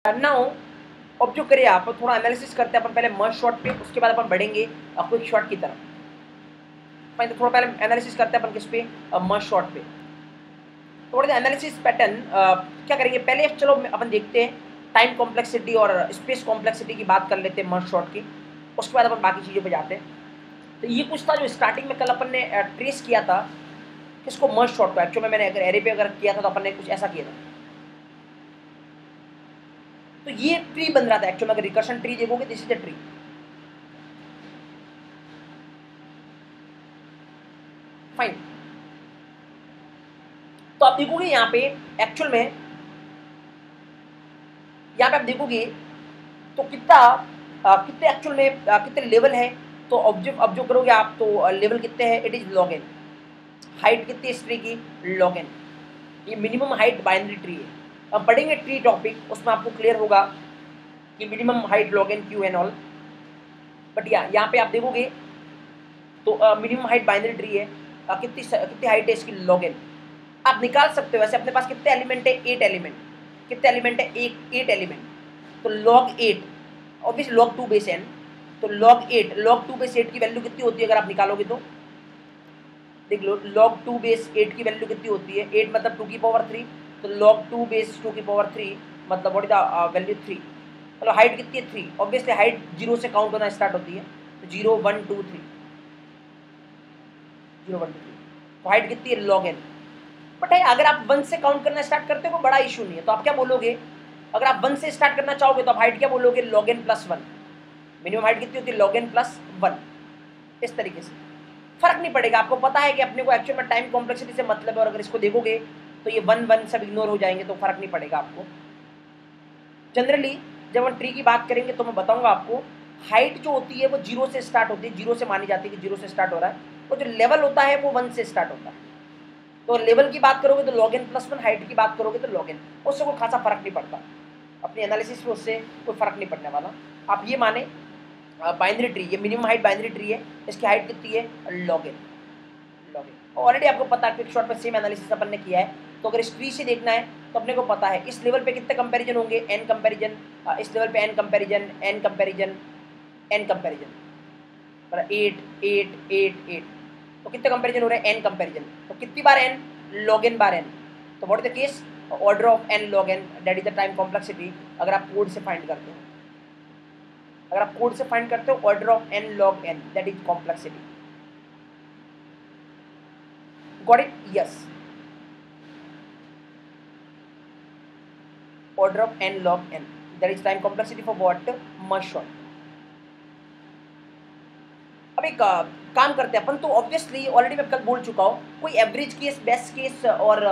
Now अब जो करिए आप थोड़ा एनालिसिस करते हैं अपन पहले मर्ज शॉट पे, उसके बाद अपन बढ़ेंगे क्विक शॉट की तरफ। तो थोड़ा पहले एनालिसिस करते हैं अपन किस पे, मर्ज शॉट पे। थोड़ा सा एनालिसिस पैटर्न क्या करेंगे पहले, चलो अपन देखते हैं टाइम कॉम्प्लेक्सिटी और स्पेस कॉम्प्लेक्सिटी की बात कर लेते हैं मर्ज शॉट की, उसके बाद अपन बाकी चीज़ों पे जाते हैं। तो ये कुछ था जो स्टार्टिंग में कल अपन ने ट्रेस किया था किसको, मर्ज शॉट को। एक्चुअली में मैंने अगर एरे पे अगर किया था तो अपन ने कुछ ऐसा किया था। तो ये ट्री बन रहा था एक्चुअली, अगर रिकर्शन ट्री देखोगे this is the tree. Fine, तो आप देखोगे यहाँ पे एक्चुअल में, यहाँ पे आप देखोगे तो कितने एक्चुअल में कितने लेवल है। तो ऑब्जर्व करोगे आप तो लेवल कितने हैं, it is log n. Height कितनी है इस ट्री की, लॉग एन। ये मिनिमम हाइट बाइनरी ट्री है। अब पढ़ेंगे ट्री टॉपिक, उसमें आपको क्लियर होगा कि minimum height log n q n all. But यहाँ पे आप देखोगे तो मिनिमम हाइट बाइनरी ट्री है। कितनी हाइट है इसकी, लॉग एन। आप निकाल सकते हो वैसे, अपने पास कितने एलिमेंट है, 8 एलिमेंट। कितने एलिमेंट है, 8 एलिमेंट। तो log 8 obviously log 2 base n, तो लॉग 2 बेस 8 की वैल्यू कितनी होती है अगर आप निकालोगे तो देख लो, log 2 बेस 8 की वैल्यू कितनी होती है, 8 मतलब 2 की पावर 3, तो log 2 बेस 2 की पावर 3 मतलब व्हाट इज द वैल्यू 3। मतलब हाइट कितनी है, 3। ऑब्वियसली हाइट 0 से काउंट होना स्टार्ट होती है, तो 0 1 2 3, 0 1 2 3, तो हाइट कितनी है, log n। बट है अगर आप 1 से काउंट करना स्टार्ट करते हो तो बड़ा इशू नहीं है, तो आप क्या बोलोगे, अगर आप 1 से स्टार्ट करना चाहोगे तो आप हाइट क्या बोलोगे, log n plus 1। Minimum height कितनी होती है, log n प्लस 1। इस तरीके से फर्क नहीं पड़ेगा, आपको पता है कि अपने को एक्चुअल में टाइम कॉम्प्लेक्सिटी से मतलब है, और अगर इसको देखोगे तो ये 1 1 सब इग्नोर हो जाएंगे, तो फर्क नहीं पड़ेगा आपको। जनरली जब हम ट्री की बात करेंगे तो मैं बताऊंगा आपको, हाइट जो होती है वो 0 से स्टार्ट होती है, 0 से मानी जाती है कि 0 से स्टार्ट हो रहा है, और जो लेवल होता है वो 1 से स्टार्ट होता है। तो लेवल की बात करोगे तो log n प्लस 1, हाइट की बात करोगे तो log n, उससे कोई खासा फर्क नहीं पड़ता अपनी एनालिसिस में, उससे कोई फर्क नहीं पड़ने वाला। आप ये माने बाइनरी ट्री, ये मिनिमम हाइट बाइनरी ट्री है, इसकी हाइट कितनी है, log n। ऑलरेडी आपको पता है, क्विक शॉट में सेम एनालिसिस अपन ने किया है। तो अगर इस ट्री से देखना है तो अपने को पता है इस लेवल पे कितने कंपैरिजन होंगे, n कंपैरिजन, इस लेवल पे n comparison, n comparison, n comparison, 8 8 8 8, तो कितने कंपैरिजन हो रहे हैं, n कंपैरिजन। तो कितनी बार n, log n बार n। तो what is the case, order of n log n, that is the time complexity. अगर आप कोड से फाइंड करते हो, अगर आप कोड से फाइंड करते हो order of n log n, that is complexity. Got it, yes. Order of n log n, that is time complexity for what, merge short। अब एक काम करते हैं अपन, तो ऑब्वियसली ऑलरेडी मैं कल बोल चुका हूँ, कोई एवरेज केस, बेस्ट केस और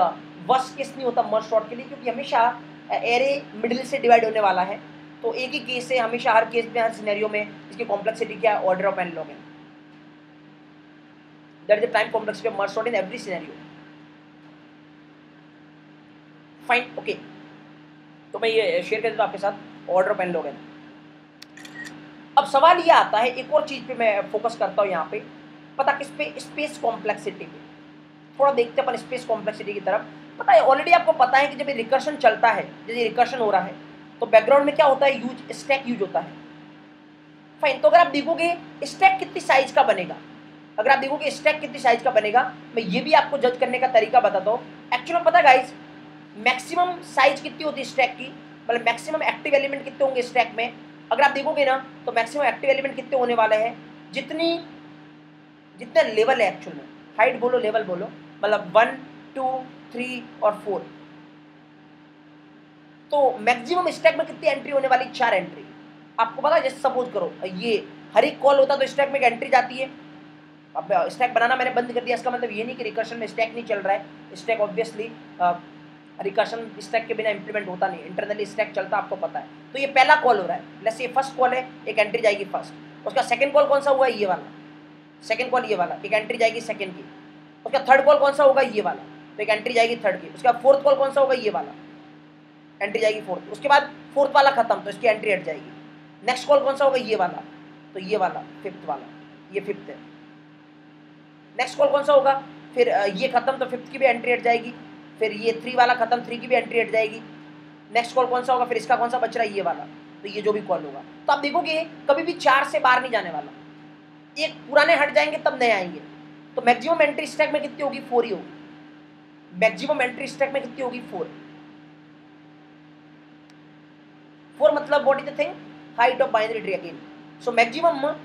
वर्स्ट केस नहीं होता मर्ज शॉट के लिए, क्योंकि हमेशा एरे मिडिल से डिवाइड होने वाला है। तो एक ही केस है हमेशा, हर केस में, हर सिनेरियो में इसकी कॉम्प्लेक्सिटी क्या है, order of n log n, that is the time complexity of merge shot in every scenario. Fine, okay. तो मैं ये शेयर कर देता हूँ आपके साथ, order of n log n। अब सवाल ये आता है, एक और चीज पे मैं फोकस करता हूँ यहाँ पे, पता किस पे, स्पेस कॉम्प्लेक्सिटी पे। थोड़ा देखते हैं अपन स्पेस कॉम्प्लेक्सिटी की तरफ। पता है ऑलरेडी आपको पता है कि जब ये रिकर्शन चलता है, जैसे रिकर्शन हो रहा है, तो बैकग्राउंड में क्या होता है, यूज स्टैक यूज होता है। फाइन, तो अगर आप देखोगे स्टैक कितनी साइज का बनेगा, अगर आप देखोगे स्टैक कितनी साइज का बनेगा, मैं ये भी आपको जज करने का तरीका बताता हूँ। एक्चुअली पता है गाइस, मैक्सिमम साइज कितनी होती है स्टैक की, मतलब मैक्सिमम एक्टिव एलिमेंट कितने होंगे स्टैक में, अगर आप देखोगे ना तो मैक्सिमम एक्टिव एलिमेंट कितने होने वाले हैं, जितने लेवल है एक्चुअल में, हाइट बोलो लेवल बोलो, मतलब 1 2 3 और 4। तो मैक्सिमम स्टैक में कितनी एंट्री होने वाली, 4 एंट्री। आपको पता है, जैसे सपोज करो ये हर एक कॉल होता तो स्टैक में एक एंट्री जाती है। अब स्टैक बनाना मैंने बंद कर दिया, इसका मतलब ये नहीं कि रिकर्शन में स्टैक नहीं चल रहा है। स्टैक ऑब्वियसली रिकर्शन स्टैक के बिना इंप्लीमेंट होता नहीं, इंटरनली स्टैक चलता, आपको पता है। तो ये पहला कॉल हो रहा है, लेट्स से ये फर्स्ट कॉल है, एक एंट्री जाएगी फर्स्ट। उसका सेकंड कॉल कौन सा हुआ, ये वाला, सेकंड कॉल ये वाला, एक एंट्री जाएगी सेकंड की। उसका थर्ड कॉल कौन सा होगा, ये वाला, तो एक एंट्री जाएगी थर्ड की। उसका फोर्थ कॉल कौन सा होगा, ये वाला, एंट्री जाएगी फोर्थ। उसके बाद फोर्थ वाला खत्म, तो इसकी एंट्री हट जाएगी। नेक्स्ट कॉल कौन सा होगा, ये वाला, तो ये वाला फिफ्थ वाला, ये फिफ्थ है। नेक्स्ट कॉल कौन सा होगा, फिर ये खत्म तो फिफ्थ की भी एंट्री हट जाएगी। फिर ये 3 वाला खत्म, 3 की भी एंट्री हट जाएगी। नेक्स्ट कॉल कौन सा होगा, फिर इसका कौन सा बच रहा है, ये वाला, तो ये जो भी कॉल होगा। तो आप देखोगे कभी भी 4 से बाहर नहीं जाने वाला, एक पुराने हट जाएंगे तब नए आएंगे। तो मैक्सिमम एंट्री स्टैक में कितनी होगी, 4 ही होगी। मैक्सिमम एंट्री स्टैक में कितनी होगी, 4। 4 मतलब what is the thing, height of binary tree again. So maximum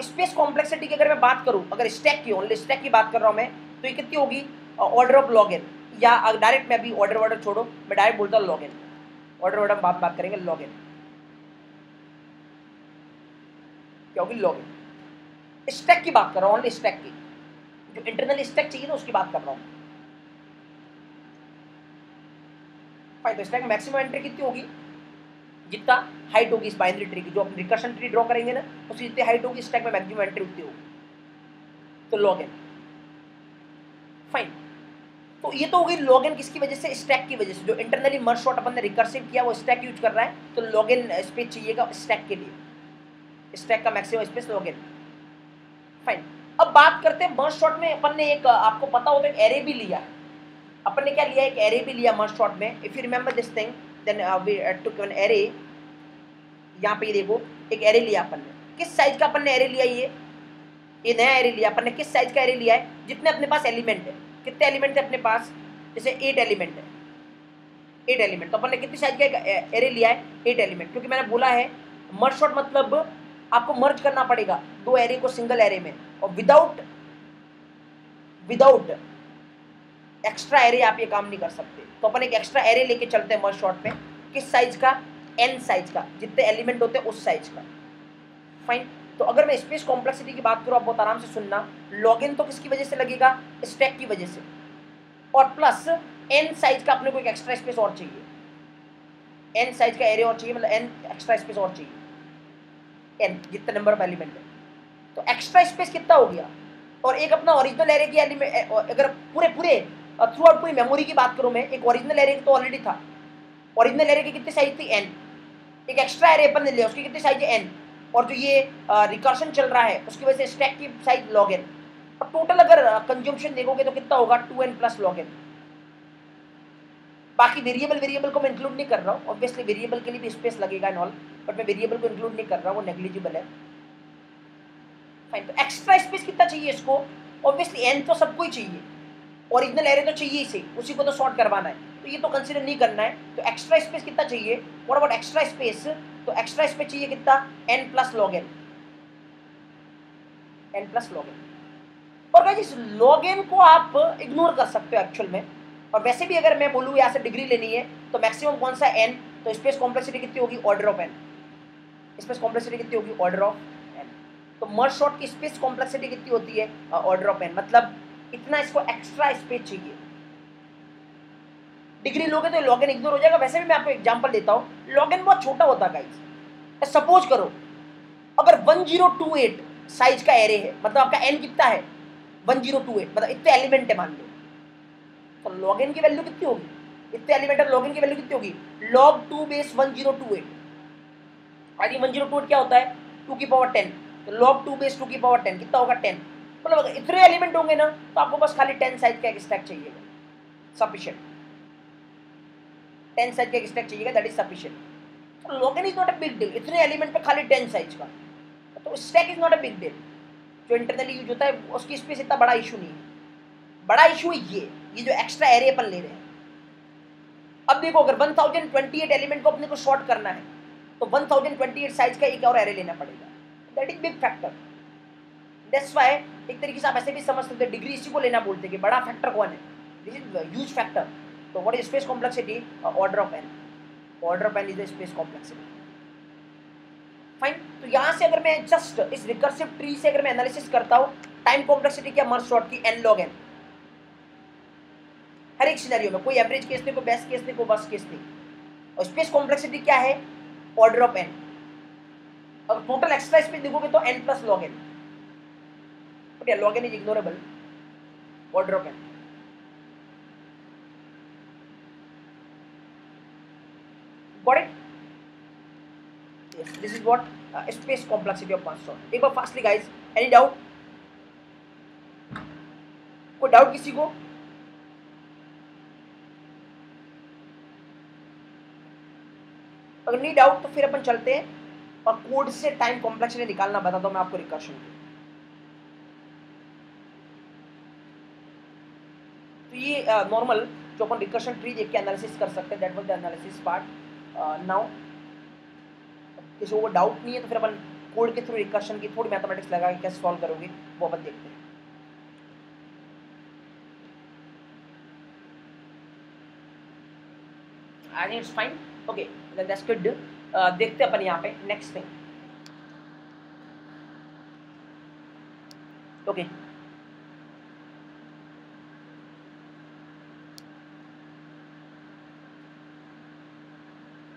space complexity की अगर मैं बात करूं, अगर स्टैक की, ओनली स्टैक की बात कर रहा हूं मैं, तो ये कितनी होगी, ऑर्डर ऑफ लॉग एन, या डायरेक्ट मैं अभी ऑर्डर छोड़ो, मैं डायरेक्ट बोलता हूँ लॉग एन। ऑर्डर हम बात करेंगे, लॉग एन क्या होगी, लॉग एन। स्टैक की बात कर रहा हूँ, ओनली स्टैक की, जो इंटरनल स्टैक चाहिए ना उसकी बात कर रहा हूँ। फाइन, तो स्टैक मैक्सिमम एंट्री कितनी होगी, जितना हाइट होगी इस बाइनरी ट्री की, जो हम रिकर्शन ट्री ड्रॉ करेंगे ना, उसकी जितनी हाइट होगी स्टैक में मैक्सिमम एंट्री उतनी होगी, तो लॉग एन। फाइन, तो ये तो हो गई लॉग एन किसकी वजह से, स्टैक की वजह से। जो इंटरनली मर्ज सॉर्ट अपन ने रिकर्सिव किया वो स्टैक यूज कर रहा है, तो लॉग एन स्पेस चाहिएगा स्टैक के लिए, स्टैक का maximum space log n. Fine, अब बात करते हैं मर्ज सॉर्ट में अपन ने एक, आपको पता हो तो एक एरे भी लिया है। अपन ने क्या लिया, एक एरे भी लिया मर्ज सॉर्ट में। If you remember this thing then we took an array. यहाँ पे देखो एक एरे लिया अपन ने, किस साइज का अपन ने एरे लिया, ये नया एरे लिया अपन ने। किस साइज का एरे लिया है, जितने अपने पास एलिमेंट है, कितने एलिमेंट है अपने पास, जैसे 8 एलिमेंट है, 8 एलिमेंट, तो अपन ने कितनी साइज का एरे लिया है, 8 एलिमेंट। क्योंकि मैंने बोला है मर्ज सॉर्ट मतलब आपको मर्ज करना पड़ेगा दो एरे को सिंगल एरे में, और विदाउट एक्स्ट्रा एरे आप ये काम नहीं कर सकते। तो अपन एक एक्स्ट्रा एरे लेके चलते हैं मर्ज सॉर्ट में, किस साइज का, n साइज का, जितने एलिमेंट होते हैं उस साइज का। फाइन, तो अगर मैं स्पेस कॉम्प्लेक्सिटी की बात करूं, आप बहुत आराम से सुनना, लॉगिन तो किसकी वजह से लगेगा, स्टैक की वजह से, और प्लस n साइज का अपने को एक एक्स्ट्रा स्पेस और चाहिए, n साइज का एरे और चाहिए, मतलब n एक्स्ट्रा स्पेस और चाहिए, n जितने नंबर ऑफ एलिमेंट है। तो एक्स्ट्रा स्पेस कितना हो गया, और एक अपना ओरिजिनल एरे की एलिमेंट, अगर पूरे थ्रू आउट पूरी मेमोरी की बात करूं मैं, एक ओरिजिनल एरे तो ऑलरेडी था, ओरिजिनल एरे की कितनी साइज थी, n, एक एक्स्ट्रा एरे अपन ने लिया उसकी कितनी साइज है, n, और जो ये रिकर्शन चल रहा है उसकी वजह से स्टैक की साइज log n, और टोटल अगर कंजम्पशन देखोगे तो कितना होगा, 2n प्लस log n। बाकी वेरिएबल को मैं इंक्लूड नहीं कर रहा हूँ, ऑब्वियसली वेरिएबल के लिए भी स्पेस लगेगा एंड ऑल, बट मैं वेरिएबल को इंक्लूड नहीं कर रहा हूँ, वो नेग्लिजिबल है। फाइन, तो एक्स्ट्रा स्पेस कितना चाहिए इसको, ऑब्वियसली n तो सबको ही चाहिए, ओरिजिनल एरे तो चाहिए ही सही, उसी को तो सॉर्ट करवाना है, तो ये तो कंसीडर नहीं करना है। तो एक्स्ट्रा स्पेस कितना चाहिए, व्हाट अबाउट एक्स्ट्रा स्पेस, तो एक्स्ट्रा स्पेस चाहिए कितना, n plus log n, n plus log n। और गाइस इस log n को आप इग्नोर कर सकते हो एक्चुअल में, और वैसे भी अगर मैं बोलूँ यहाँ से डिग्री लेनी है तो मैक्सिमम कौन सा, n, तो स्पेस कॉम्प्लेक्सिटी कितनी होगी, order of n, space complexity कितनी होगी, ऑर्डर ऑफ n। तो मर्ज सॉर्ट की स्पेस कॉम्प्लेक्सिटी कितनी होती है, ऑर्डर ऑफ n, मतलब इतना इसको एक्स्ट्रा स्पेस चाहिए। डिग्री लोगे तो log n इग्नोर हो जाएगा। वैसे भी मैं आपको एग्जांपल देता हूँ, log n बहुत छोटा होता है गाइस। सपोज करो अगर 1028 साइज का एरे है, मतलब आपका n कितना है, 1028, मतलब इतने एलिमेंट है मान लो, तो log n की वैल्यू कितनी होगी, इतने एलिमेंट है, log n की वैल्यू कितनी होगी, log 2 बेस 1028। आदि 1028 क्या होता है, 2 की पावर 10, तो log 2 बेस 2 की पावर 10 कितना होगा, 10। मतलब अगर इतने एलिमेंट होंगे ना तो आपको बस खाली 10 साइज का एक स्टैक चाहिए, सफिशिएंट, 10 साइज का एक स्टैक चाहिएगा, दैट इज सफिशिएंट। तो log n is not a big deal, इतने एलिमेंट पे खाली 10 साइज का, तो stack is not a big deal. जो इंटरनली यूज होता है उसकी स्पेस इतना बड़ा इशू नहीं है। बड़ा इशू है ये जो एक्स्ट्रा एरे अपन ले रहे हैं। अब देखो अगर 1028 एलिमेंट को अपने को शॉर्ट करना है तो 1028 साइज का एक और एरे लेना पड़ेगा, that is big factor. That's why एक तरीके से आप ऐसे भी समझ सकते हैं, डिग्री इसी को लेना बोलते हैं कि बड़ा फैक्टर कौन है, दिस इज ह्यूज फैक्टर। तो what is space complexity, order of n, order of n is the space complexity. Fine, तो यहाँ से अगर मैं जस्ट इस रिकर्सिव ट्री से अगर मैं एनालिसिस करता हूँ, टाइम कॉम्प्लेक्सिटी क्या, मर्ज सॉर्ट की n log n, हर एक सिनेरियो में, कोई एवरेज केस नहीं, कोई बेस्ट केस नहीं, कोई वर्स्ट केस नहीं। और स्पेस कॉम्प्लेक्सिटी क्या है, ऑर्डर ऑफ n। अगर टोटल एक्स्ट्रा स्पेस देखोगे तो n plus log n, but log n is ignorable, order of n। Got it? Yes, this is what space complexity of mass sort। एक बार fastly guys, any doubt, कोई doubt किसी को? अगर नहीं doubt तो फिर अपन चलते हैं और कोड से टाइम कॉम्प्लेक्सिटी निकालना बताता हूं मैं आपको रिकर्शन की। तो ये नॉर्मल जो अपन रिकर्शन ट्री देख के एनालिसिस कर सकते हैं, that was the analysis part. Now किसी को डाउट नहीं है तो फिर अपन कोड के थ्रू रिकर्शन की थोड़ी मैथमेटिक्स लगा के कैसे सॉल्व करोगे वो अपन देखते हैं। I think it's fine, okay that's good. देखते हैं अपन यहाँ पे नेक्स्ट थिंग। ओके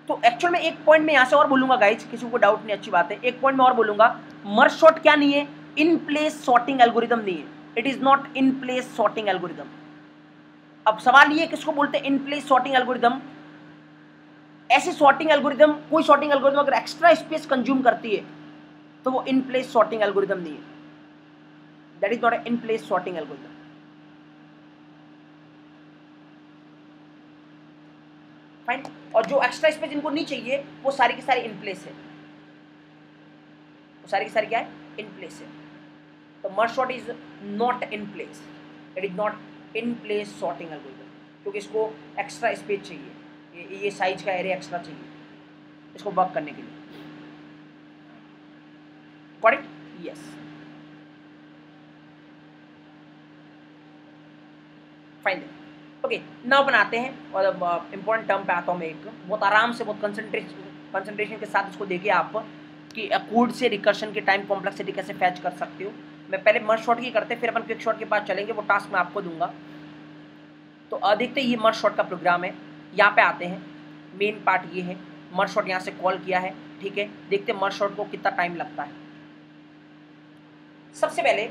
तो एक्चुअल में एक पॉइंट में यहाँ से और बोलूंगा गाइज, किसी को डाउट नहीं, अच्छी बात है। एक पॉइंट में और बोलूंगा, मर्ज सॉर्ट क्या नहीं है, इन प्लेस सॉर्टिंग एल्गोरिदम नहीं है, it is not in place sorting algorithm. अब सवाल ये किसको बोलते हैं इन प्लेस सॉर्टिंग एल्गोरिदम? ऐसी सॉर्टिंग एल्गोरिदम, कोई सॉर्टिंग एल्गोरिदम अगर एक्स्ट्रा स्पेस कंज्यूम करती है तो वो इन प्लेस सॉर्टिंग एल्गोरिदम नहीं है, that is not in place sorting algorithm. Fine. और जो एक्स्ट्रा स्पेस इनको नहीं चाहिए वो सारी की सारी इन प्लेस है, वो सारी की सारी क्या है, इन प्लेस है। तो merge sort is not in place, it is not in place sorting algorithm, क्योंकि इसको एक्स्ट्रा स्पेस चाहिए, ये साइज का एरिया एक्स्ट्रा चाहिए इसको वर्क करने के लिए। Correct, yes. Fine, okay now बनाते हैं और इंपॉर्टेंट टर्म पे आता हूँ मैं, एक बहुत आराम से, बहुत कंसंट्रेशन के साथ इसको देखिए आप कि कोड से रिकर्शन की टाइम कॉम्प्लेक्सिटी कैसे फैच कर सकते हो। मैं पहले मर्ज शॉट की करते, फिर अपन क्विक शॉट के पास चलेंगे, वो टास्क मैं आपको दूंगा। तो देखते ये मर्ज शॉट का प्रोग्राम है, यहाँ पे आते हैं, मेन पार्ट ये है, मर्ज शॉट यहाँ से कॉल किया है, ठीक है। देखते मर्ज शॉट को कितना टाइम लगता है। सबसे पहले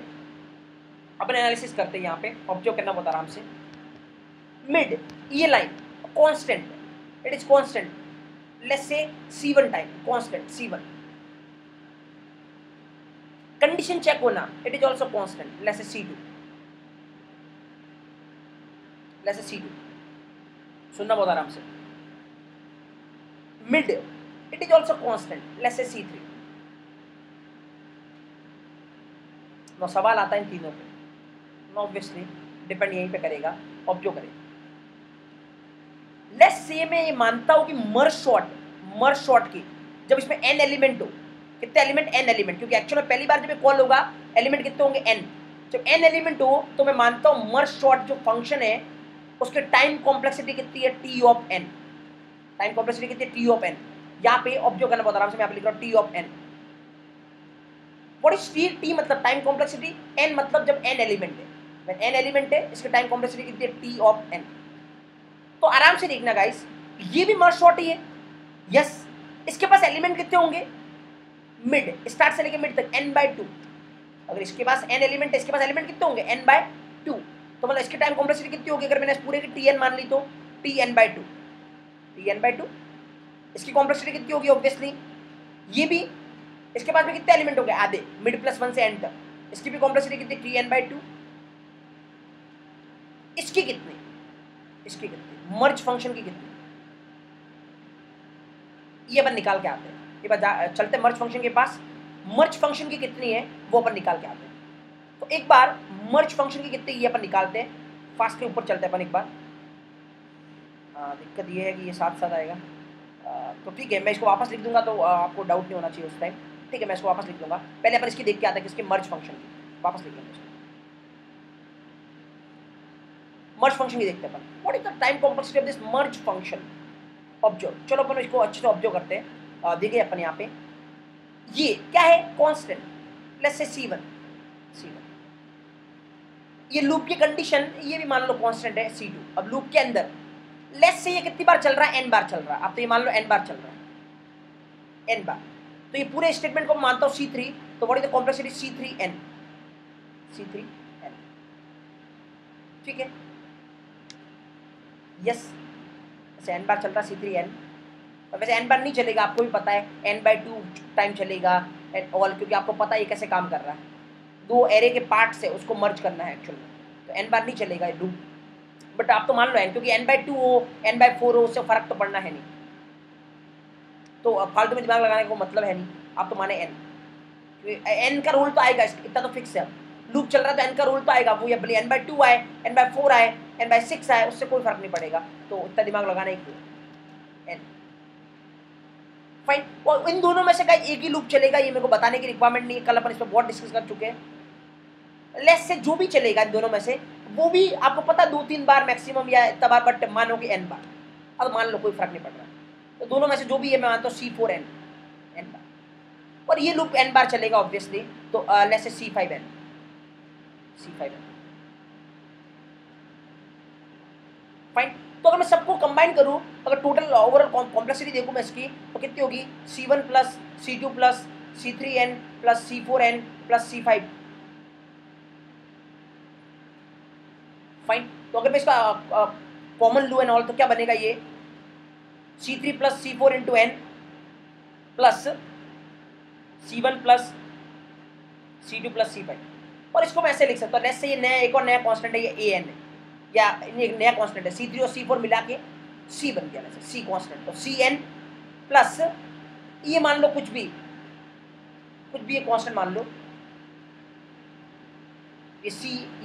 अपन एनालिसिस करते हैं, यहाँ पे ऑब्जर्व करना बहुत आराम से। मिड ये line constant, it is constant, let's say C1 time, constant C1। Condition check होना, it is also constant, let's say C2, let's say C2। सुनना बहुत आराम से। Mid it is also constant, let's say C3। No सवाल आता है इन तीनों पे, नो ऑब्वियसली डिपेंड यहीं पे करेगा, ऑब्जर्व करें। लेट्स से मैं ये मानता हूं कि मर्ज शॉट की जब इसमें n एलिमेंट हो, कितने एलिमेंट, n एलिमेंट, क्योंकि एक्चुअली पहली बार जब कॉल होगा एलिमेंट कितने होंगे, n। जब n एलिमेंट हो तो मैं मानता हूं मर्ज शॉट जो फंक्शन है उसके टाइम कॉम्प्लेक्सिटी कितनी है, t of n। Time complexity कितनी है, t ऑफ n। यहाँ पे ऑब्जर्व करना बहुत आराम से, मैं यहाँ पे लिख रहा हूँ t of n। What is t मतलब टाइम कॉम्प्लेक्सिटी, n मतलब जब n एलिमेंट है, n एलिमेंट है इसकी टाइम कॉम्प्लेक्सिटी कितनी है, t ऑफ n। तो आराम से देखना गाइस, ये भी मर्ज शॉट ही है, यस। इसके पास एलिमेंट कितने होंगे, मिड, स्टार्ट से लेके मिड तक n/2। अगर इसके पास n एलिमेंट है, इसके पास एलिमेंट कितने होंगे, n/2। तो मतलब इसकी टाइम कॉम्प्लेक्सिटी कितनी होगी, अगर मैंने इस पूरे की tn मान ली तो tn/2, tn/2। इसकी कॉम्प्लेक्सिटी कितनी होगी, ऑब्वियसली ये भी, इसके पास में कितने एलिमेंट हो गए, आधे, मिड प्लस 1 से n तक, इसकी भी कॉम्प्लेक्सिटी कितनी, tn/2। इसकी कितनी, इसकी कितनी, मर्ज फंक्शन की कितनी, ये अपन निकाल के आते हैं। ये बात चलते मर्ज फंक्शन के पास, मर्ज फंक्शन की कितनी है वो अपन निकाल के आते हैं। तो एक बार मर्ज फंक्शन की कितनी ये अपन निकालते हैं, फास्ट के ऊपर चलते हैं अपन एक बार। दिक्कत ये है कि ये साथ साथ आएगा, तो ठीक है मैं इसको वापस लिख दूंगा, तो आपको डाउट नहीं होना चाहिए उस टाइम, ठीक है मैं इसको वापस लिख दूंगा। पहले अपन इसकी देख के आते हैं किसके, मर्ज फंक्शन की, वापस लिख लेंगे इसको, मर्ज फंक्शन की देखते हैं अपन। What is the time complexity of this merge function, observe. चलो अपन इसको अच्छे से ऑब्जर्व करते हैं। देखिए अपन यहाँ पे ये क्या है, कांस्टेंट, लेट्स से C1। ये लूप की कंडीशन, ये भी मान लो कांस्टेंट है C2। अब लूप के अंदर लेट्स से ये कितनी बार चल रहा है, n बार चल रहा है। अब तो ये मान लो n बार चल रहा है, n बार। तो ये पूरे स्टेटमेंट को मानता हूँ C3, तो what is the complexity, C3n, ठीक है, यस। वैसे n बार चल रहा है C3n, वैसे n बार नहीं चलेगा, आपको भी पता है, n/2 टाइम चलेगा ऑल, क्योंकि आपको पता है ये कैसे काम कर रहा है, दो एरे के पार्ट से उसको मर्ज करना है एक्चुअल में, तो n बार नहीं चलेगा लूप। बट आप तो मान लो n, क्योंकि n/2 हो, n/4 हो, उससे फर्क तो पड़ना है नहीं। तो अब फालतू में दिमाग लगाने का कोई मतलब है नहीं, आप तो माने एन, एन का रूल तो आएगा, इतना तो फिक्स है। लूप चल रहा है तो एन का रूल तो आएगा, वो या भले n/2 आए, n/4 आए, n/6 आए, उससे कोई फर्क नहीं पड़ेगा, तो इतना दिमाग लगाना ही क्यों। N fine. और इन दोनों में से कहीं एक ही लूप चलेगा, ये मेरे को बताने की रिक्वायरमेंट नहीं है, कल अपन इस पर बहुत डिस्कस कर चुके हैं। लेस से जो भी चलेगा इन दोनों में से, वो भी आपको पता 2-3 बार मैक्सिमम या इतना बार, बट मानो कि n बार, अब मान लो कोई फर्क नहीं पड़ रहा, तो दोनों में से जो भी है मैं मानता हूँ C4n n बार, और ये लूप n बार चलेगा ऑब्वियसली, तो लेस से C5n फाइन। तो अगर मैं सबको कंबाइन करूं, अगर टोटल ओवरऑल कॉम्प्लेक्सिटी देखूं मैं इसकी, तो कितनी होगी, C1 plus C2 plus C3n plus C4n plus C5 fine. तो अगर मैं इसका कॉमन लू एंड ऑल, तो क्या बनेगा ये C3 plus C4 into n plus C1 plus C2 plus C5, और इसको मैं ऐसे लिख सकता हूँ, लेट्स से ये नया एक और नया कांस्टेंट है, ये an है, या एक नया कांस्टेंट है, C3 और C4 मिला के C बन गया, वैसे C कांस्टेंट, तो Cn प्लस ये मान लो कुछ भी ये कांस्टेंट मान लो, ये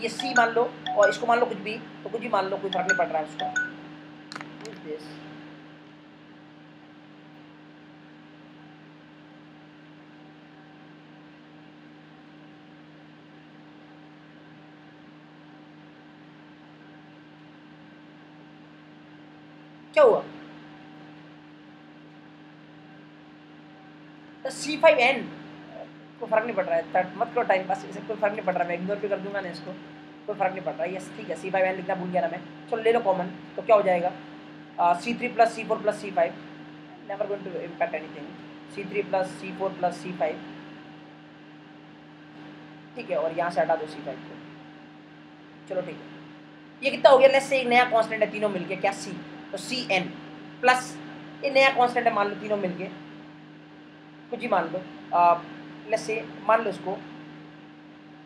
C मान लो, और इसको मान लो कुछ भी, तो कुछ भी मान लो, कोई फर्क नहीं पड़ रहा है उसका। क्या हुआ, तो C5n को फर्क नहीं पड़ रहा है, मत करो टाइम पास, इसे कोई फर्क नहीं पड़ रहा, मैं इग्नोर भी कर दूंगा ना इसको, कोई फर्क नहीं पड़ रहा। यस ठीक है, C5n लिखना भूल गया ना मैं, चलो ले लो कॉमन, तो क्या हो जाएगा C3 plus C4 plus C5, never going to impact anything, C3 plus C4 plus C5, ठीक है, और यहाँ से हटा दो C5 को, चलो ठीक है, ये कितना हो गया, लेट्स से एक नया कांस्टेंट है तीनों मिलके, क्या C, तो Cn प्लस ये नया कांस्टेंट है, मान लो तीनों मिलके कुछ ही मान लो, लेट्स से मान लो इसको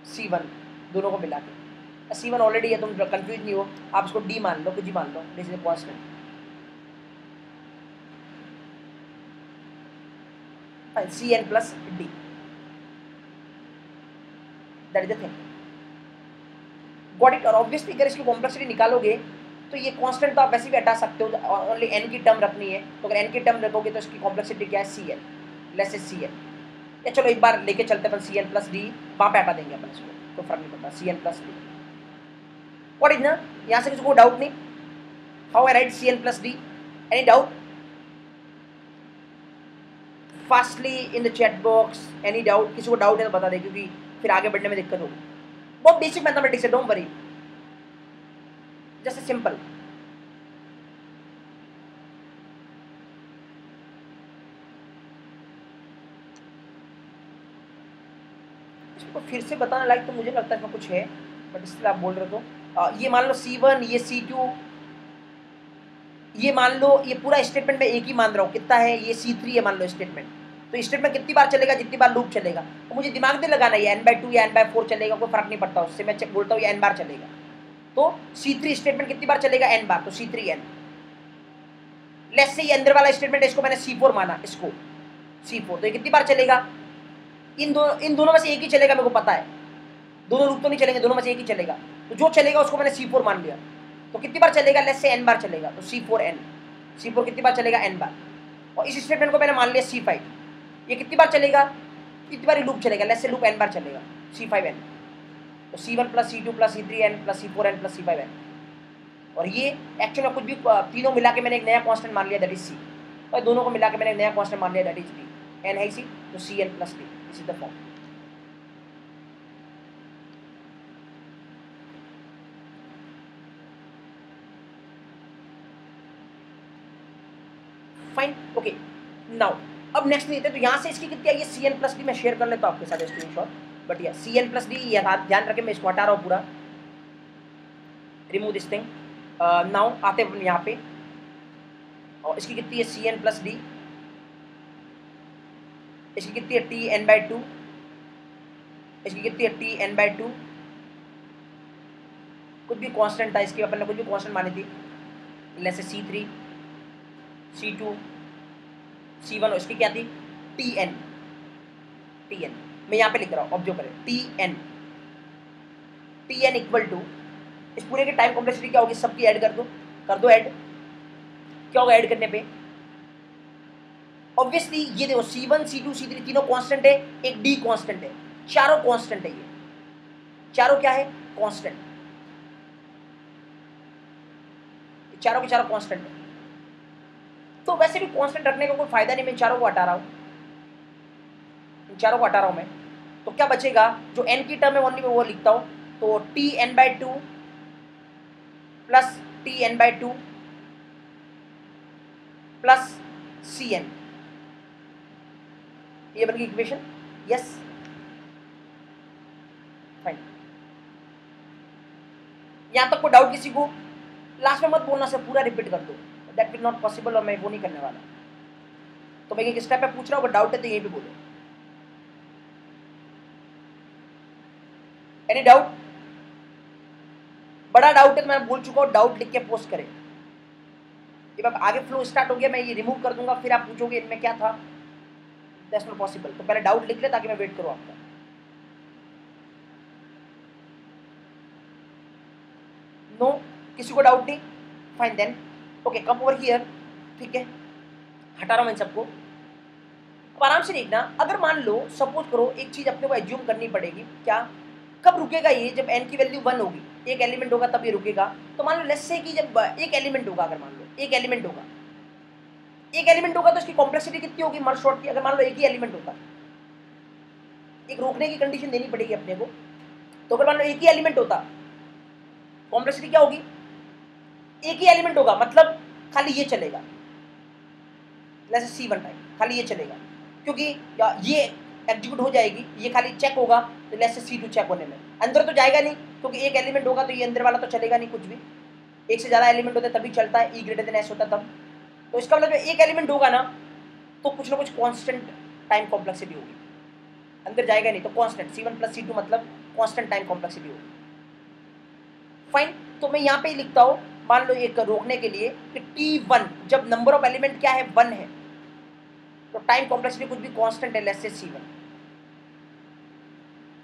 C1, दोनों को मिला के, C1 ऑलरेडी है, तुम कंफ्यूज नहीं हो, आप इसको D मान लो, कुछ ही मान लो, this is constant, Cn plus D, that is the thing, got it. और ऑब्वियसली अगर इसकी कॉम्प्लेक्सिटी निकालोगे तो ये कांस्टेंट तो आप वैसे भी हटा सकते हो, ओनली n की टर्म रखनी है, तो अगर n की टर्म रखोगे तो इसकी कॉम्प्लेक्सिटी क्या है, Cn लेस से Cn, या चलो एक बार लेके चलते अपन Cn प्लस D, वहाँ पे हटा देंगे अपन इसको, तो फर्क नहीं पड़ता, Cn plus D, what is ना, यहाँ से किसी को डाउट नहीं, how I right Cn plus D, any doubt, fastly in the chat box, any doubt, किसी को डाउट है तो बता दे, क्योंकि फिर आगे बढ़ने में दिक्कत होगी, बहुत बेसिक मैथमेटिक्स है, डोंट वरी, जस्ट सिंपल। इसको फिर से बताने लायक तो मुझे लगता है इसमें कुछ है, बट इसलिए आप बोल रहे हो, ये मान लो C1, ये C2, ये मान लो ये पूरा स्टेटमेंट में एक ही मान रहा हूँ, कितना है, ये C3 है मान लो स्टेटमेंट, तो स्टेटमेंट कितनी बार चलेगा, जितनी बार लूप चलेगा, तो मुझे दिमाग नहीं लगाना है n/2 या n/4 चलेगा, कोई फर्क नहीं पड़ता उससे, मैं बोलता हूँ ये n बार चलेगा, तो C3 स्टेटमेंट कितनी बार चलेगा, n बार, तो C3n, लेट्स से ये अंदर वाला स्टेटमेंट इसको मैंने C4 माना, इसको C4, तो ये कितनी बार चलेगा, इन दोनों में से एक ही चलेगा, मेरे को पता है, दोनों लूप तो नहीं चलेंगे, दोनों में से एक ही चलेगा, तो जो चलेगा उसको मैंने C4 मान लिया, तो कितनी बार चलेगा, लेट्स से n बार चलेगा, तो C4 कितनी बार चलेगा, n बार, और इस स्टेटमेंट को मैंने मान लिया C5, ये कितनी बार चलेगा, कितनी बार लूप चलेगा, लेट्स से लूप n बार चलेगा, C5n, तो C1 plus C2 plus C3n plus C4n plus C5n, और ये एक्चुअल में कुछ भी तीनों मिला के मैंने एक नया कांस्टेंट मान लिया, दैट इज C, और दोनों को मिला के मैंने एक नया कांस्टेंट मान लिया, दैट इज D, n है C, तो Cn plus D, this is the form. Fine, okay, now अब नेक्स्ट नहीं थे, तो यहाँ से इसकी कितनी आई है, Cn प्लस D, मैं शेयर कर लेता हूँ आपके साथ स्क्रीनशॉट, बट या Cn प्लस D, ये ध्यान रखें, मैं इसको हटा रहा हूँ पूरा, रिमूव दिस थिंग, नाउ आते हैं यहाँ पे, और इसकी कितनी है Cn प्लस D, इसकी कितनी है Tn/2, इसकी कितनी है Tn/2, कुछ भी कांस्टेंट था इसकी, अपन ने कुछ भी कांस्टेंट मानी थी, let's say C3, C2, C1 इसकी क्या थी Tn, मैं यहाँ पे लिख रहा हूँ, ऑब्जर्व करें Tn इक्वल टू इस पूरे की टाइम कॉम्प्लेक्सिटी क्या होगी, सबकी ऐड कर दो ऐड, क्या होगा ऐड करने पे ऑब्वियसली ये देखो C1 C2 C3 तीनों कांस्टेंट है, एक D कांस्टेंट है, चारों कांस्टेंट है, ये चारों क्या है कांस्टेंट, चारों के चारों कांस्टेंट है। तो वैसे भी कांस्टेंट रखने का कोई फायदा नहीं, मैं चारों को हटा रहा हूं, मैं। तो क्या बचेगा, जो n की टर्म है ओनली मैं वो लिखता हूं, तो Tn/2 plus Tn/2 plus Cn, ये बन गई इक्वेशन। Yes fine. यहां तक कोई डाउट किसी को, लास्ट में मत बोलना, से पूरा रिपीट कर दो, दैट विल नॉट पॉसिबल, और मैं वो नहीं करने वाला। तो मैं एक स्टेप पे पूछ रहा हूँ, अगर डाउट है तो यही पे बोलो। Any doubt? बड़ा डाउट है तो मैं बोल चुका हूँ, डाउट लिख के पोस्ट करें। जब अब आगे फ्लो स्टार्ट हो गया, मैं ये रिमूव कर दूंगा, फिर आप पूछोगे इनमें क्या था, दैट्स नॉट पॉसिबल। तो पहले डाउट लिख ले ताकि मैं वेट करूँ आपका। नो, किसी को डाउट नहीं, fine then okay, come over here, ठीक है, हटा रहा हूं मैं सबको। अब आराम से देखना, अगर मान लो सपोज करो एक चीज अपने को एज्यूम करनी पड़ेगी, क्या, कब रुकेगा ये, जब n की वैल्यू 1 होगी, एक एलिमेंट होगा तब ये रुकेगा। तो मान लो लेट्स से कि जब एक एलिमेंट होगा, अगर मान लो एक एलिमेंट होगा तो इसकी कॉम्प्लेक्सिटी कितनी होगी मर्ज सॉर्ट की, अगर मान लो एक ही एलिमेंट होता, एक रोकने की कंडीशन देनी पड़ेगी अपने को। तो अगर मान लो एक ही एलिमेंट होता, कॉम्प्लेक्सिटी क्या होगी, एक ही एलिमेंट होगा, मतलब खाली ये चलेगा, C1 टाइम खाली ये चलेगा, क्योंकि ये एग्जीक्यूट हो जाएगी, ये खाली चेक होगा, तो C2 चेक होने में अंदर तो जाएगा नहीं, क्योंकि एक एलिमेंट होगा तो ये अंदर वाला तो चलेगा नहीं कुछ भी, एक से ज़्यादा एलिमेंट होता है तभी चलता है, E>S होता तब। तो इसका मतलब एक एलिमेंट होगा ना, तो कुछ ना कुछ कॉन्स्टेंट टाइम कॉम्प्लेक्सिटी होगी, अंदर जाएगा नहीं, तो कॉन्स्टेंट C1 प्लस C2 मतलब कॉन्स्टेंट टाइम कॉम्प्लेक्सिटी होगी। फाइन, तो मैं यहाँ पे लिखता हूँ, मान लो एक रोकने के लिए कि T1 जब नंबर ऑफ एलिमेंट क्या है 1 है, तो टाइम कॉम्प्लेक्सिटी कुछ भी कांस्टेंट है, लेट्स से C1।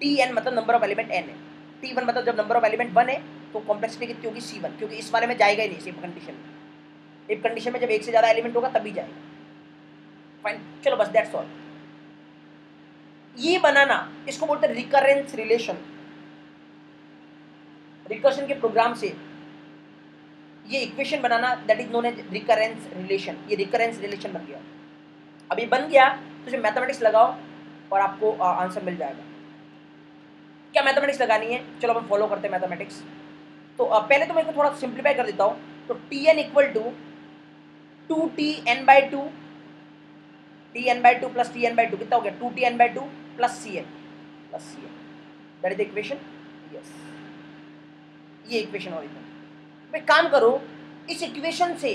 Tn मतलब नंबर ऑफ एलिमेंट n है, T1 मतलब जब नंबर ऑफ एलिमेंट 1 है तो कॉम्प्लेक्सिटी कितनी होगी C1, क्योंकि इस वाले में जाएगा ही नहीं, सिर्फ कंडीशन में, इफ कंडीशन में जब एक से ज्यादा एलिमेंट होगा तभी जाएगा। फाइन, चलो बस दैट्स ऑल। ये बनाना, इसको बोलते हैं रिकरेंस रिलेशन। रिकर्शन के प्रोग्राम से ये इक्वेशन बनाना, that is known as recurrence relation. ये रिकरेंस रिलेशन बन गया। अब ये बन गया तो जो मैथमेटिक्स लगाओ और आपको आंसर मिल जाएगा। क्या मैथमेटिक्स लगानी है, चलो हम फॉलो करते हैं मैथमेटिक्स। तो पहले तो मैं इसको थोड़ा सिंप्लीफाई कर देता हूँ। तो Tn equal to 2Tn/2, Tn/2 plus Tn/2 कितना हो गया, 2Tn/2 plus Cn, that is the equation. Yes, ये इक्वेशन ओरिजिनल। भाई काम करो, इस इक्वेशन से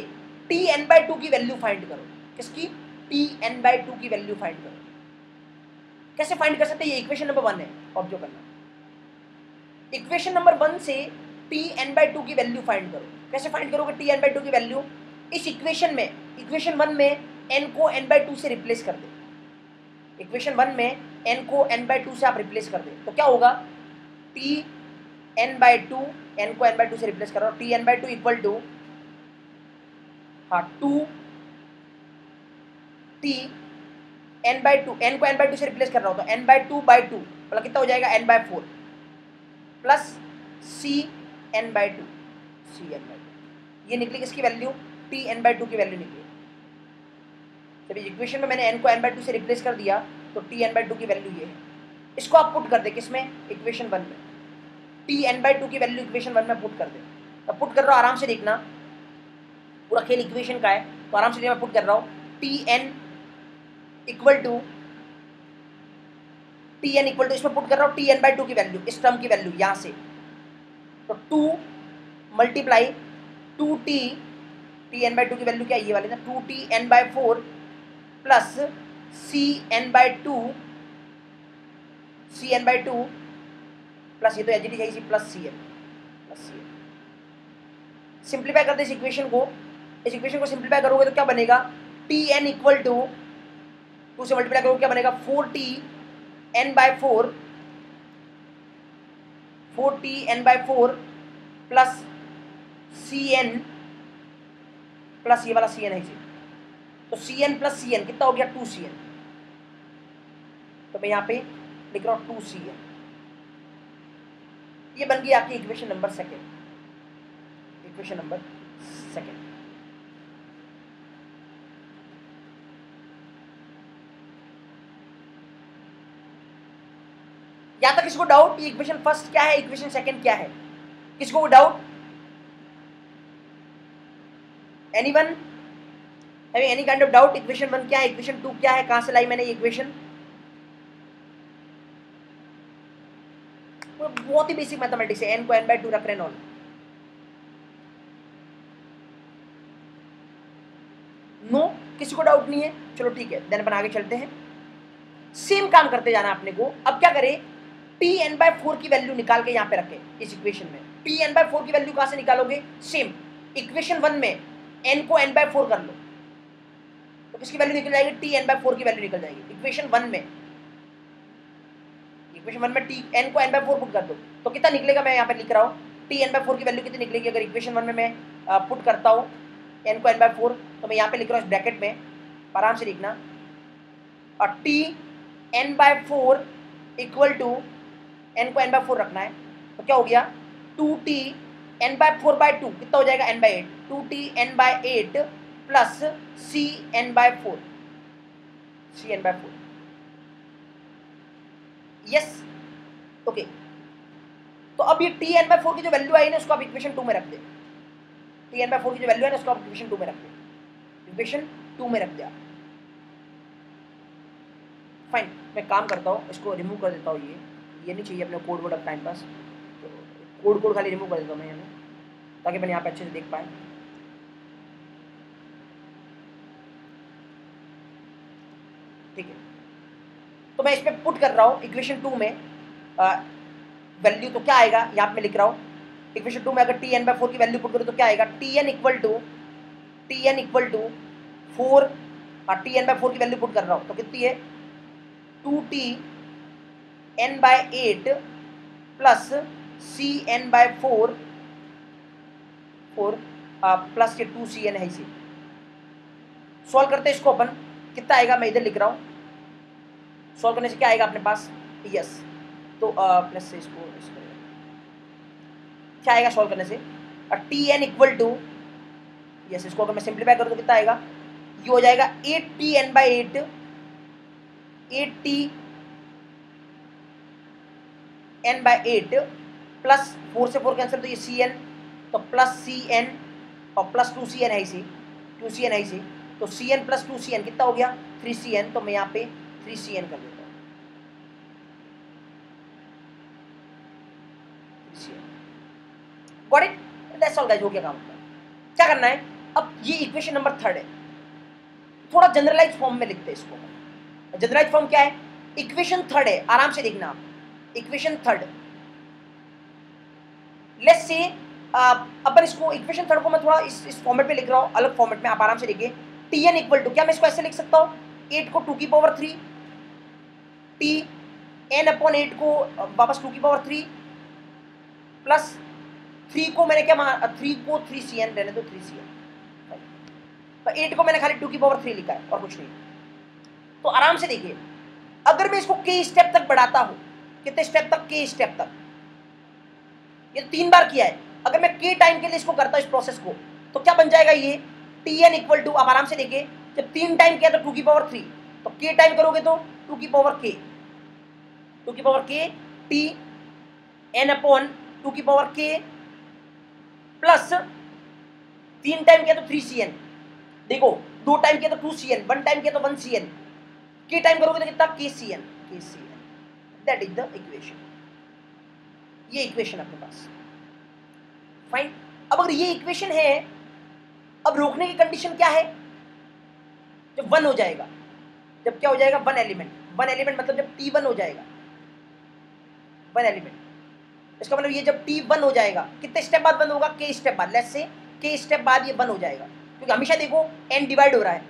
Tn/2 की वैल्यू फाइंड करो। किसकी, Tn/2 की वैल्यू फाइंड करो। कैसे फाइंड कर सकते हैं, ये इक्वेशन नंबर 1 है, ऑब्जर्व करना। इक्वेशन नंबर 1 से Tn/2 की वैल्यू फाइंड करो। कैसे फाइंड करोगे Tn/2 की वैल्यू, इस इक्वेशन में, इक्वेशन 1 में n को n/2 से रिप्लेस कर दे। इक्वेशन 1 में n को n/2 से आप रिप्लेस कर दे, तो क्या होगा, Tn/2, n को n/2 से रिप्लेस कर रहा हूं, Tn/2 equal to 2 Tn/2, n को n/2 से रिप्लेस कर रहा हूं तो n/2/2 मतलब कितना हो जाएगा, n/4 प्लस Cn/2, ये निकली किसकी वैल्यू, Tn/2 की वैल्यू निकली। जब इक्वेशन में मैंने n को n/2 से रिप्लेस कर दिया तो Tn/2 की वैल्यू ये है। इसको आप पुट कर दे किसमें, इक्वेशन 1 में, Tn/2 की वैल्यू इक्वेशन 1 में पुट कर दे। अब पुट कर रहा हूँ, आराम से देखना, पूरा खेल इक्वेशन का है, तो आराम से मैं पुट कर रहा हूँ। Tn इक्वल टू इसमें पुट कर रहा हूँ Tn/2 की वैल्यू, इस टर्म की वैल्यू यहाँ से, तो 2 मल्टीप्लाई 2t, Tn/2 की वैल्यू क्या है, ये वाली ना, 2Tn/4 प्लस Cn/2 प्लस ये तो एच डी है इसी, प्लस Cn। सिंप्लीफाई कर दे इस इक्वेशन को, सिंप्लीफाई करोगे तो क्या बनेगा, Tn इक्वल टू 2 से मल्टीप्लाई करोगे क्या बनेगा 4t(n/4) 4t(n/4) plus cn plus ये वाला cn है जी, तो cn प्लस cn कितना हो गया 2cn, तो मैं यहाँ पे लिख रहा हूँ 2cn। ये बन गई आपकी equation number second, equation number second. यहां तक किसको डाउट ये इक्वेशन फर्स्ट क्या है इक्वेशन सेकेंड क्या है, किसको doubt? Anyone having any kind of doubt? Equation 1 क्या है, इक्वेशन 2 क्या है, कहां से लाई मैंने ये इक्वेशन? बहुत ही बेसिक मैथमेटिक्स है, n को n/2 रख रहे हैं। नो किसी को डाउट नहीं है, चलो ठीक है, देन अपन आगे चलते हैं। सेम काम करते जाना आपने को। अब क्या करें, tn/4 की वैल्यू निकाल के यहाँ पे रखें इस इक्वेशन में। tn/4 की वैल्यू कहां से निकालोगे? सेम इक्वेशन 1 में n को n/4 कर लो तो किसकी वैल्यू निकल जाएगी? tn/4 की वैल्यू निकल जाएगी इक्वेशन 1 में। इक्वेशन 1 में n को n/4 पुट कर दो तो कितना निकलेगा, मैं यहाँ पे लिख रहा हूँ tn/4 की वैल्यू कितनी निकलेगी अगर इक्वेशन 1 में मैं पुट करता हूँ n को n/4, तो मैं यहाँ पे लिख रहा हूँ इस ब्रैकेट में, आराम से लिखना, और tn/4 इक्वल टू n को n/4 रखना है, तो क्या हो गया 2t n/4/2 कितना हो जाएगा n/8, 2t n/8 plus cn/4, cn/4। Yes okay, तो अब ये tn/4 की जो वैल्यू आई ना उसको आप इक्वेशन 2 में रख दे, tn/4 की जो वैल्यू है ना उसको आप इक्वेशन 2 में रख दे, इक्वेशन 2 में रख दिया। फाइन, मैं काम करता हूँ, इसको रिमूव कर देता हूँ, ये नहीं चाहिए अपने code word of time pass, तो कोड खाली रिमूव कर देता हूँ मैं यहाँ, ताकि मैंने यहाँ पे अच्छे से देख पाए। ठीक है, तो मैं इसमें पुट कर रहा हूँ इक्वेशन 2 में वैल्यू, तो क्या आएगा यहाँ पे मैं लिख रहा हूँ इक्वेशन 2 में अगर tn/4 की वैल्यू पुट करूँ तो क्या आएगा, tn इक्वल टू 4, tn/4 की वैल्यू पुट कर रहा हूँ तो कितनी है 2t n/8 plus cn/4 plus ये 2cn है इसी। सॉल्व करते हैं इसको अपन, कितना आएगा मैं इधर लिख रहा हूँ, सॉल्व करने से क्या आएगा अपने पास, यस, तो प्लस से इसको क्या आएगा सॉल्व करने से, tn इक्वल टू, यस, इसको अगर मैं सिंप्लीफाई करूँ तो कितना आएगा, ये हो जाएगा 8t n/8, 8t n/8 plus 4 से 4 कैंसिल तो ये cn, तो प्लस cn और प्लस 2cn है इसी, 2cn है इसी, तो cn प्लस 2cn कितना हो गया 3cn, तो मैं यहाँ पे 3cn कर देता हूँ, got it, that's all guys, हो गया काम। क्या करना है अब, ये इक्वेशन नंबर 3 है, थोड़ा जनरलाइज फॉर्म में लिखते हैं इसको। जनरलाइज फॉर्म क्या है, इक्वेशन 3 है, आराम से देखना आप, इक्वेशन 3, लेट्स से अपन इसको इक्वेशन 3 को मैं थोड़ा इस फॉर्मेट में लिख रहा हूँ, अलग फॉर्मेट में, आप आराम से देखिए, tn इक्वल टू, क्या मैं इसको ऐसे लिख सकता हूँ 8 को 2 की पावर 3, tn/8 को वापस 2 की पावर 3 प्लस 3 को मैंने क्या 3 को 3cn रहने दो, 3cn, तो 8 को मैंने खाली 2 की पावर 3 लिखा है और कुछ नहीं। तो आराम से देखिए, अगर मैं इसको k स्टेप तक बढ़ाता हूं, कितने स्टेप तक, k स्टेप तक, ये 3 बार किया है, अगर मैं k टाइम के लिए इसको करता हूं इस प्रोसेस को, तो क्या बन जाएगा ये tn इक्वल टू, आप आराम से देखिए, जब 3 टाइम किया तो 2 की पावर 3, तो k टाइम करोगे तो 2 की पावर k, 2 की पावर k t n/2 की पावर k प्लस 3 टाइम किया तो 3cn, देखो 2 टाइम किया तो 2cn, 1 टाइम किया तो 1cn, k टाइम करोगे तो कितना kcn, that is the equation, ये इक्वेशन अपने पास। फाइन, अब अगर ये इक्वेशन है, अब रोकने की कंडीशन क्या है, जब 1 हो जाएगा, जब क्या हो जाएगा 1 एलिमेंट मतलब जब t1 हो जाएगा, 1 एलिमेंट, इसका मतलब ये जब t1 हो जाएगा, कितने स्टेप बाद 1 होगा, k स्टेप बाद, लेट्स से k स्टेप बाद ये 1 हो जाएगा, क्योंकि हमेशा देखो n डिवाइड हो रहा है,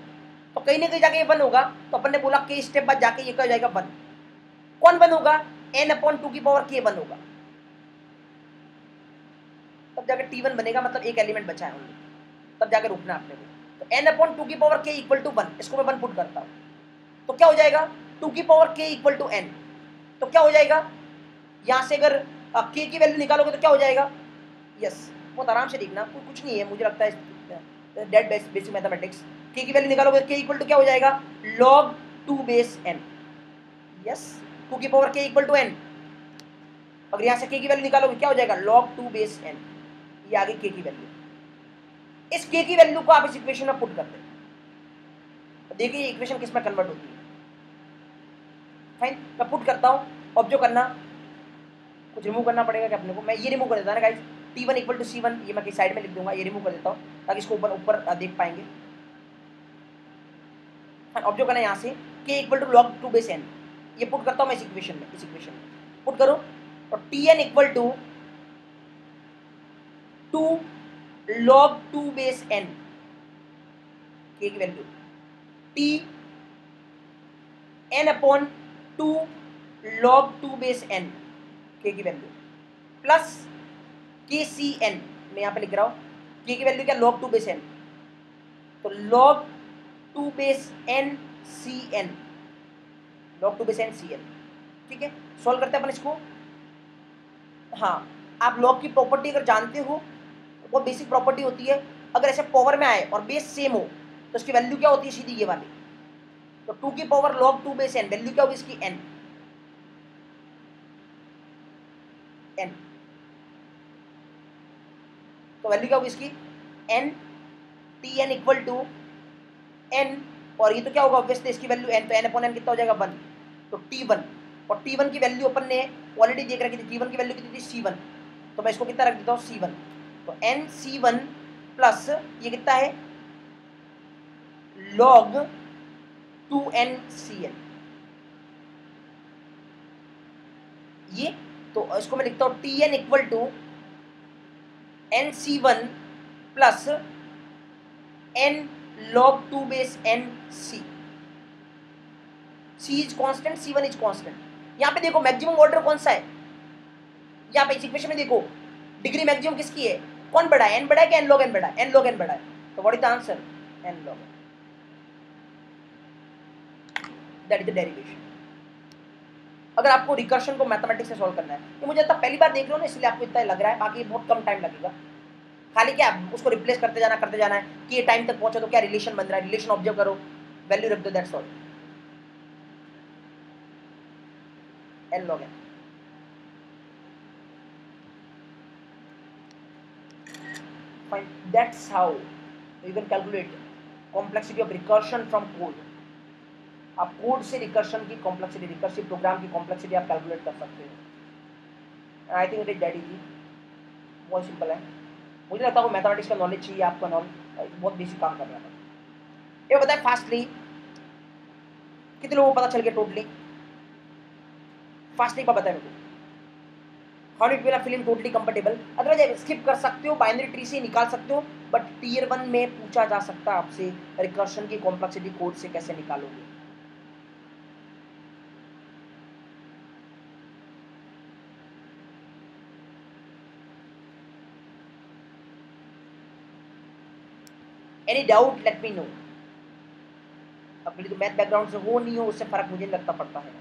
तो कहीं ना कहीं जाके ये 1 होगा, तो अपन ने बोला के स्टेप बाद जाके ये क्या हो जाएगा 1। कौन 1 होगा? n/2 की पावर k 1 होगा, तब जाके t1 बनेगा, मतलब एक एलिमेंट बचा है ओनली, तब जाके रुकना आपने को। तो n/2 की पावर k इक्वल टू 1, इसको मैं 1 पुट करता हूँ, तो क्या हो जाएगा 2 की power k equal to n। तो क्या हो जाएगा यहाँ से, अगर k की वैल्यू निकालोगे तो क्या हो जाएगा, यस बहुत आराम से देखना, कुछ नहीं है मुझे लगता है, डेट बेसिक मैथमेटिक्स। k की वैल्यू निकालोगे k इक्वल टू क्या हो जाएगा, log 2 बेस n। यस 2 की power k equal to n, अगर यहाँ से k की वैल्यू निकालोगे क्या हो जाएगा, log 2 बेस n। ये आगे k की वैल्यू, इस k की वैल्यू को आप इस इक्वेशन में पुट करते हैं, देखिए इक्वेशन किस में कन्वर्ट होती है। फाइन, मैं पुट करता हूँ, ऑब्जर्व करना, कुछ रिमूव करना पड़ेगा क्या अपने को, मैं ये रिमूव कर देता ना guys, t1 equal to c1, ये मैं किसी साइड में लिख दूंगा, ये रिमूव कर देता हूँ ताकि इसको ऊपर ऊपर देख पाएंगे। ऑब्जर्व करना यहाँ से k equal to log 2 base n, ये पुट करता हूँ मैं इस इक्वेशन में पुट करो, और tn equal to 2 log 2 base n, k की value t n upon 2 log 2 base n, k की value plus k c N, मैं यहाँ पे लिख रहा हूँ k की वैल्यू क्या, log 2 बेस n, तो log 2 base n c n, log 2 base n c n. ठीक है, सॉल्व करते हैं अपन इसको। हाँ, आप log की प्रॉपर्टी अगर जानते हो, बहुत बेसिक प्रॉपर्टी होती है, अगर ऐसे पावर में आए और बेस सेम हो तो इसकी वैल्यू क्या होती है, सीधी ये वाली, तो 2 की power log 2 base n, value क्या होगी इसकी n, तो वैल्यू क्या होगी इसकी n, tn equal to n, और ये तो क्या होगा ऑब्वियसली इसकी वैल्यू n, तो n अपॉन n कितना हो जाएगा 1, तो t1, और t1 की वैल्यू अपन ने ऑलरेडी देख रखी थी, t1 की वैल्यू कितनी थी c1, तो मैं इसको कितना रख देता हूँ c1, तो n c1 प्लस ये कितना है log 2n cn, ये तो इसको मैं लिखता हूँ tn equal to n c1 plus n log 2 base n c, c is constant, c1 is constant. यहाँ पे देखो मैक्सिमम ऑर्डर कौन सा है, यहाँ पे इस इक्वेशन में देखो डिग्री मैक्सिमम किसकी है, कौन बड़ा है, n बड़ा है कि n log n बड़ा है, n log n बड़ा है, तो what is the answer, n log n, that is the derivation. अगर आपको रिकर्शन को मैथमेटिक्स से सॉल्व करना है, तो मुझे लगता है पहली बार देख रहे हो ना इसलिए आपको इतना लग रहा है, बाकी बहुत कम टाइम लगेगा, खाली क्या उसको रिप्लेस करते जाना है कि ये टाइम तक पहुंचो तो क्या रिलेशन बन रहा है, रिलेशन ऑब्जर्व करो, वैल्यू रख दो, that's all, n log n। Fine, that's how you can calculate complexity of recursion from code। आप कोड से रिकर्शन की कॉम्प्लेक्सिटी, रिकर्सिव प्रोग्राम की कॉम्प्लेक्सिटी आप कैलकुलेट कर सकते हो। I think it is that easy, बहुत सिंपल है। मुझे लगता है वो मैथमेटिक्स का नॉलेज चाहिए आपको, नॉलेज बहुत बेसिक काम कर रहा था। ये बताए फास्टली कितने लोगों को पता चल गया टोटली, फास्टली का बताए मेरे को, how it will film totally comfortable. Otherwise skip कर सकते हो, बाइनरी ट्री से निकाल सकते हो, बट टीयर 1 में पूछा जा सकता है आपसे रिकर्शन की कॉम्प्लेक्सिटी कोड से कैसे निकालोगे। Any doubt let me know. अब मेरी तो मैथ बैकग्राउंड से हो नहीं हो उससे फर्क मुझे लगता पड़ता है।